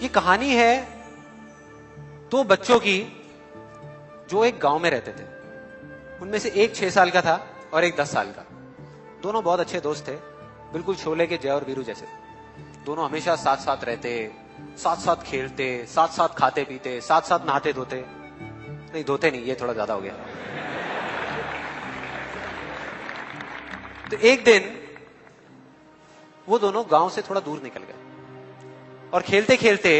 ये कहानी है दो बच्चों की जो एक गांव में रहते थे। उनमें से एक 6 साल का था और एक 10 साल का। दोनों बहुत अच्छे दोस्त थे, बिल्कुल शोले के जय और वीरू जैसे। दोनों हमेशा साथ साथ रहते, साथ साथ खेलते, साथ साथ खाते पीते, साथ साथ नहाते धोते। नहीं धोते नहीं, ये थोड़ा ज्यादा हो गया। तो एक दिन वो दोनों गांव से थोड़ा दूर निकल गए और खेलते खेलते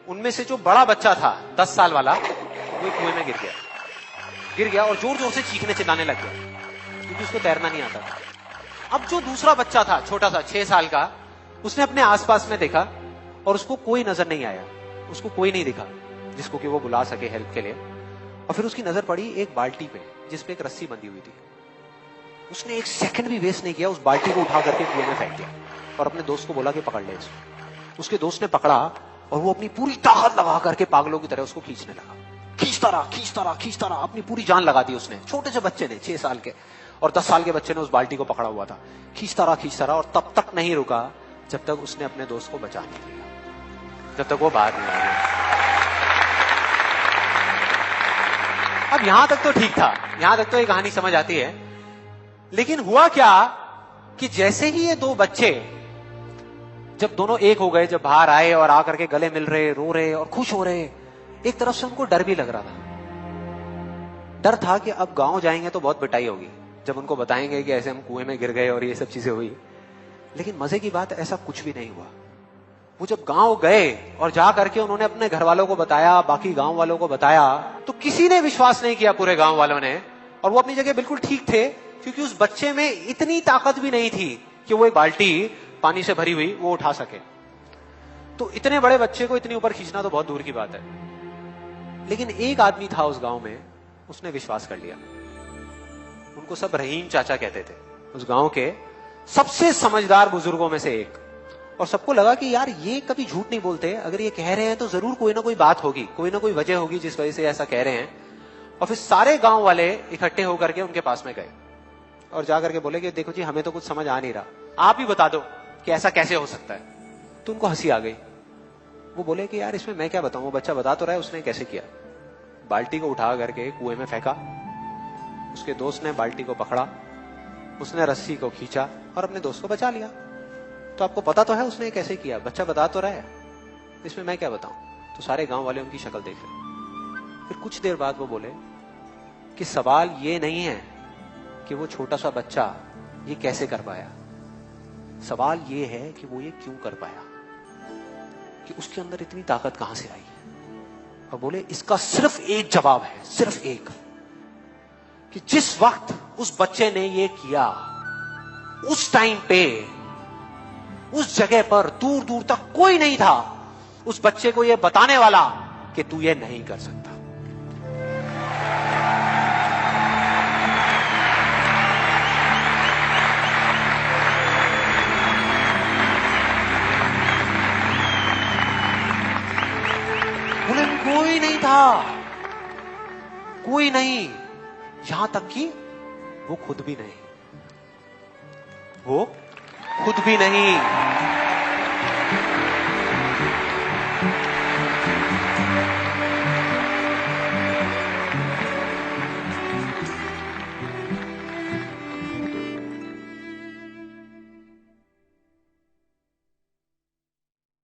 उनमें से जो बड़ा बच्चा था 10 साल वाला, वो कुएं में गिर गया और जोर जोर से चीखने चिल्लाने लग गया क्योंकि उसको तैरना नहीं आता था। अब जो दूसरा बच्चा था छोटा सा 6 साल का, उसने अपने आसपास में देखा और उसको कोई नजर नहीं आया, उसको कोई नहीं दिखा जिसको कि वो बुला सके हेल्प के लिए। और फिर उसकी नजर पड़ी एक बाल्टी पे जिसपे एक रस्सी बंधी हुई थी। उसने एक सेकंड भी वेस्ट नहीं किया, उस बाल्टी को उठा करके कुएं में फेंक दिया और अपने दोस्त को बोला कि पकड़ ले इसको। उसके दोस्त ने पकड़ा और वो अपनी पूरी ताकत लगा करके पागलों की तरह उसको खींचने लगा। खींचता रहा, अपनी पूरी जान लगा दी उसने। छोटे से बच्चे ने, 6 साल के और 10 साल के बच्चे ने उस बाल्टी को पकड़ा हुआ था। खींचता रहा और तब तक नहीं रुका जब तक उसने अपने दोस्त को बचा नहीं लिया, जब तक वो बाहर नहीं आ गया। अब यहां तक तो ठीक था, यहां तक तो ये कहानी समझ आती है। लेकिन हुआ क्या कि जैसे ही ये दो बच्चे जब दोनों एक हो गए, जब बाहर आए और आकर के गले मिल रहे, रो रहे और खुश हो रहे, एक तरफ से उनको डर भी लग रहा था। डर था कि अब गांव जाएंगे तो बहुत पिटाई होगी जब उनको बताएंगे कि ऐसे हम कुएं में गिर गए और ये सब चीजें हुई। लेकिन मजे की बात, ऐसा कुछ भी नहीं हुआ। वो जब गांव गए और जा करके उन्होंने अपने घर वालों को बताया, बाकी गांव वालों को बताया, तो किसी ने विश्वास नहीं किया, पूरे गांव वालों ने। और वो अपनी जगह बिल्कुल ठीक थे क्योंकि उस बच्चे में इतनी ताकत भी नहीं थी कि वो एक बाल्टी पानी से भरी हुई वो उठा सके। तो इतने बड़े बच्चे को इतनी ऊपर खींचना तो बहुत दूर की बात है। लेकिन एक आदमी था उस गांव में, उसने विश्वास कर लिया। उनको सब रहीम चाचा कहते थे, उस गांव के सबसे समझदार बुजुर्गों में से एक। और सबको लगा कि यार ये कभी झूठ नहीं बोलते, अगर ये कह रहे हैं तो जरूर कोई ना कोई बात होगी, कोई ना कोई वजह होगी जिस वजह से ऐसा कह रहे हैं। और फिर सारे गांव वाले इकट्ठे होकर के उनके पास में गए और जाकर के बोले कि देखो जी, हमें तो कुछ समझ आ नहीं रहा, आप ही बता दो कि ऐसा कैसे हो सकता है। तो उनको हंसी आ गई। वो बोले कि यार इसमें मैं क्या बताऊं, वो बच्चा बता तो रहा है उसने कैसे किया। बाल्टी को उठा करके कुएं में फेंका, उसके दोस्त ने बाल्टी को पकड़ा, उसने रस्सी को खींचा और अपने दोस्त को बचा लिया। तो आपको पता तो है उसने कैसे किया, बच्चा बता तो रहा है, इसमें मैं क्या बताऊं। तो सारे गांव वाले उनकी शक्ल देख रहे। फिर कुछ देर बाद वो बोले कि सवाल ये नहीं है कि वो छोटा सा बच्चा ये कैसे कर पाया, सवाल ये है कि वो ये क्यों कर पाया, कि उसके अंदर इतनी ताकत कहां से आई। और बोले इसका सिर्फ एक जवाब है, सिर्फ एक, कि जिस वक्त उस बच्चे ने ये किया, उस टाइम पे उस जगह पर दूर दूर तक कोई नहीं था उस बच्चे को ये बताने वाला कि तू ये नहीं कर सकता। बोले कोई नहीं था, कोई नहीं, यहां तक कि वो खुद भी नहीं, वो खुद भी नहीं।